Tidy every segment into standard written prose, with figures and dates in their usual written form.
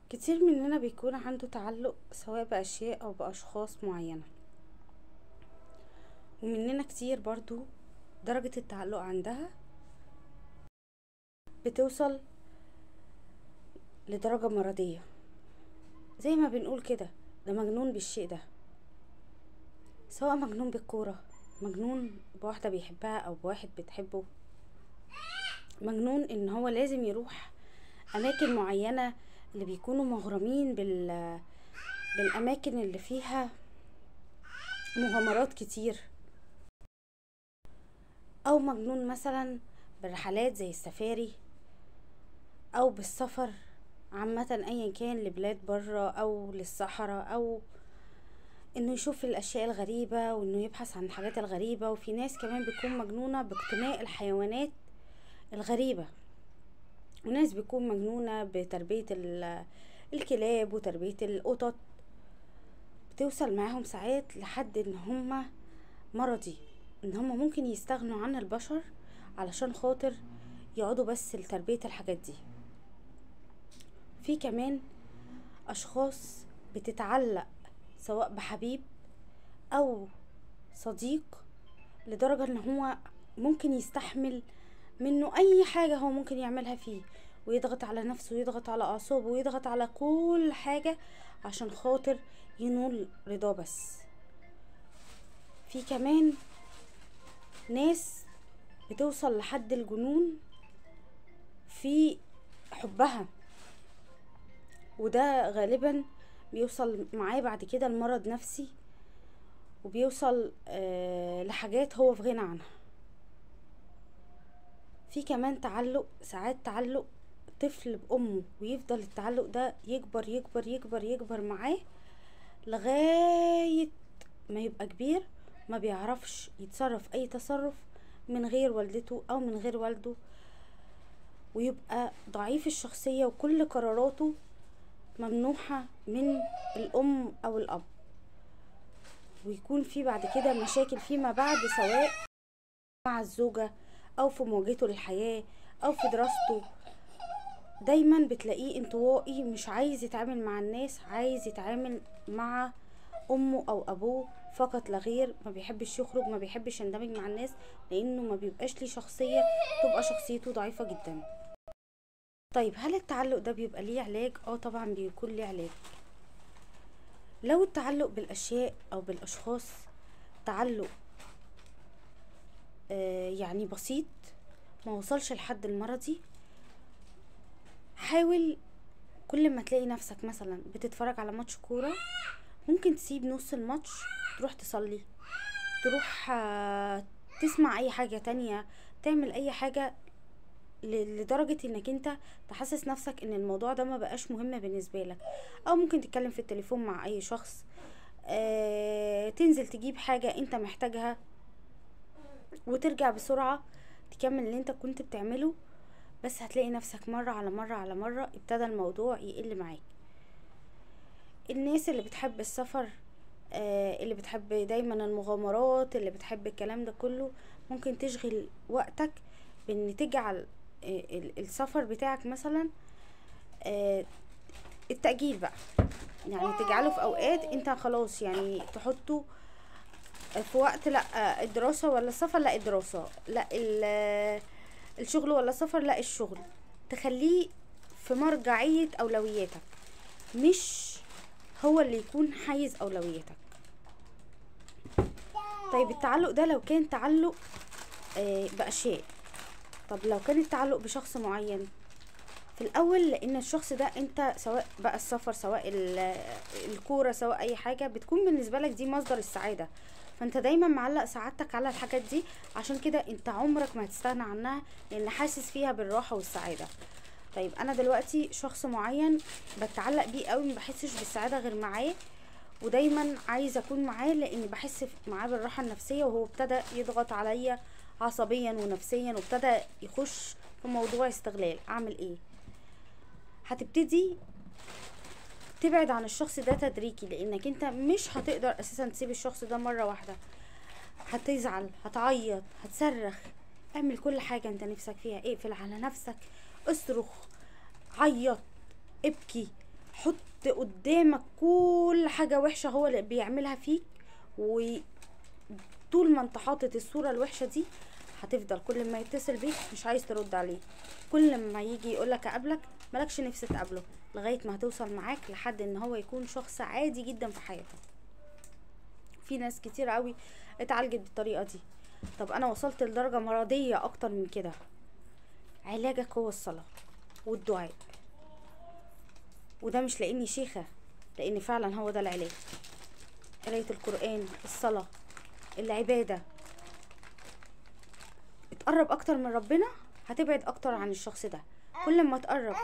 كتير مننا بيكون عنده تعلق سواء بأشياء أو بأشخاص معينة، ومننا كتير برضو درجة التعلق عندها بتوصل لدرجة مرضية. زي ما بنقول كده، ده مجنون بالشيء ده، سواء مجنون بالكورة، مجنون بواحدة بيحبها أو بواحد بتحبه، مجنون ان هو لازم يروح أماكن معينة، اللي بيكونوا مغرمين بالأماكن اللي فيها مغامرات كتير، او مجنون مثلا بالرحلات زي السفاري او بالسفر عامة ايا كان لبلاد برا او للصحراء، او انه يشوف الاشياء الغريبة وانه يبحث عن الحاجات الغريبة. وفي ناس كمان بتكون مجنونة باقتناء الحيوانات الغريبة، وناس بتكون مجنونة بتربية الكلاب وتربية القطط. بتوصل معاهم ساعات لحد ان هما مرضي، ان هما ممكن يستغنوا عن البشر علشان خاطر يقعدوا بس لتربية الحاجات دي. في كمان اشخاص بتتعلق سواء بحبيب او صديق لدرجة ان هو ممكن يستحمل منه اي حاجة هو ممكن يعملها فيه، ويضغط على نفسه ويضغط على اعصابه ويضغط على كل حاجة عشان خاطر ينول رضاه. بس في كمان ناس بتوصل لحد الجنون في حبها، وده غالبا بيوصل معاه بعد كده المرض نفسي، وبيوصل لحاجات هو في غنى عنها. في كمان تعلق، ساعات تعلق طفل بأمه، ويفضل التعلق ده يكبر يكبر يكبر يكبر معاه لغاية ما يبقى كبير، ما بيعرفش يتصرف اي تصرف من غير والدته او من غير والده، ويبقى ضعيف الشخصية وكل قراراته ممنوحة من الام او الاب. ويكون في بعد كده مشاكل فيما بعد، سواء مع الزوجة او في مواجهته للحياة او في دراسته. دايما بتلاقيه انطوائي، مش عايز يتعامل مع الناس، عايز يتعامل مع امه او ابوه فقط لا غير. ما بيحبش يخرج، ما بيحبش يندمج مع الناس، لانه ما بيبقاش ليه شخصية، تبقى شخصيته ضعيفة جدا. طيب هل التعلق ده بيبقى ليه علاج؟ طبعا بيكون ليه علاج. لو التعلق بالاشياء او بالاشخاص تعلق يعني بسيط، ما وصلش لحد المرضي، حاول كل ما تلاقي نفسك مثلا بتتفرج على ماتش كورة، ممكن تسيب نص الماتش، تروح تصلي، تروح تسمع اي حاجة تانية، تعمل اي حاجة لدرجة انك انت تحسس نفسك ان الموضوع ده ما بقاش مهم بالنسبة لك. او ممكن تتكلم في التليفون مع اي شخص، تنزل تجيب حاجة انت محتاجها وترجع بسرعة تكمل اللي انت كنت بتعمله. بس هتلاقي نفسك مرة على مرة على مرة ابتدى الموضوع يقل معاك. الناس اللي بتحب السفر، اللي بتحب دايما المغامرات، اللي بتحب الكلام ده كله، ممكن تشغل وقتك بان تجعل السفر بتاعك مثلا التأجيل بقى، يعني تجعله في اوقات انت خلاص يعني تحطه في وقت. لا الدراسة ولا السفر، لا الدراسة، لا الشغل ولا السفر، لا الشغل. تخليه في مرجعية اولوياتك، مش هو اللي يكون حيز اولوياتك. طيب التعلق ده لو كان تعلق باشياء، طب لو كان التعلق بشخص معين في الاول، لان الشخص ده انت سواء بقى السفر سواء الكورة سواء اي حاجة، بتكون بالنسبة لك دي مصدر السعادة، فانت دايما معلق سعادتك على الحاجات دي. عشان كده انت عمرك ما هتستغنى عنها، لان حاسس فيها بالراحة والسعادة. طيب انا دلوقتي شخص معين بتعلق بيه قوي، ما بحسش بالسعادة غير معاه، ودايما عايزه اكون معاه لاني بحس معاه بالراحه النفسيه، وهو ابتدى يضغط عليا عصبيا ونفسيا، وابتدى يخش في موضوع استغلال. اعمل ايه؟ هتبتدي تبعد عن الشخص ده تدريجي، لانك انت مش هتقدر اساسا تسيب الشخص ده مره واحده. هتزعل، هتعيط، هتصرخ، اعمل كل حاجه انت نفسك فيها، اقفل على نفسك، اصرخ، عيط، ابكي، قدامك كل حاجة وحشة هو اللي بيعملها فيك، وطول ما انت حاطط الصورة الوحشة دي هتفضل كل ما يتصل بيك مش عايز ترد عليه، كل ما يجي يقولك اقابلك ملكش نفس تقابله، لغاية ما هتوصل معاك لحد ان هو يكون شخص عادي جدا في حياتك. في ناس كتير قوي اتعالجت بالطريقة دي. طب انا وصلت لدرجة مرضية اكتر من كده، علاجك هو الصلاة والدعاء، وده مش لاني شيخة، لان فعلا هو ده العلاج. قراية القرآن، الصلاة، العبادة، تقرب اكتر من ربنا هتبعد اكتر عن الشخص ده. كل ما تقرب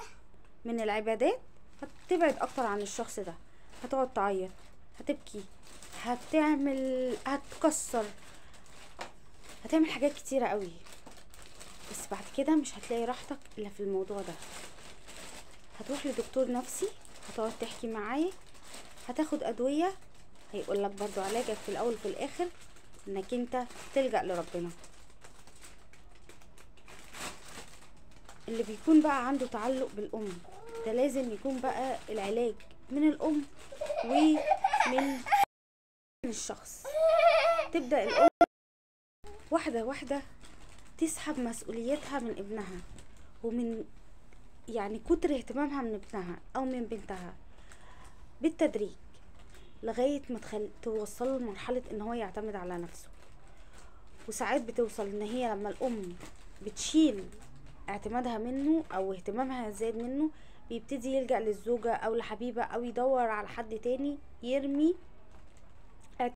من العبادات هتبعد اكتر عن الشخص ده، هتقعد تعيط، هتبكي، هتكسر، هتعمل حاجات كتيرة قوي، بس بعد كده مش هتلاقي راحتك الا في الموضوع ده. هتروح لدكتور نفسي، هتقعد تحكي معاه، هتاخد ادوية، هيقولك برضو علاجك في الاول وفي الاخر انك انت تلجأ لربنا. اللي بيكون بقى عنده تعلق بالام ده لازم يكون بقى العلاج من الام ومن الشخص. تبدأ الام واحدة واحدة تسحب مسؤوليتها من ابنها، ومن يعني كتر اهتمامها من ابنها او من بنتها بالتدريج، لغاية ما توصله لمرحلة ان هو يعتمد على نفسه. وساعات بتوصل ان هي لما الام بتشيل اعتمادها منه او اهتمامها زاد منه، بيبتدي يلجأ للزوجة او لحبيبة او يدور على حد تاني يرمي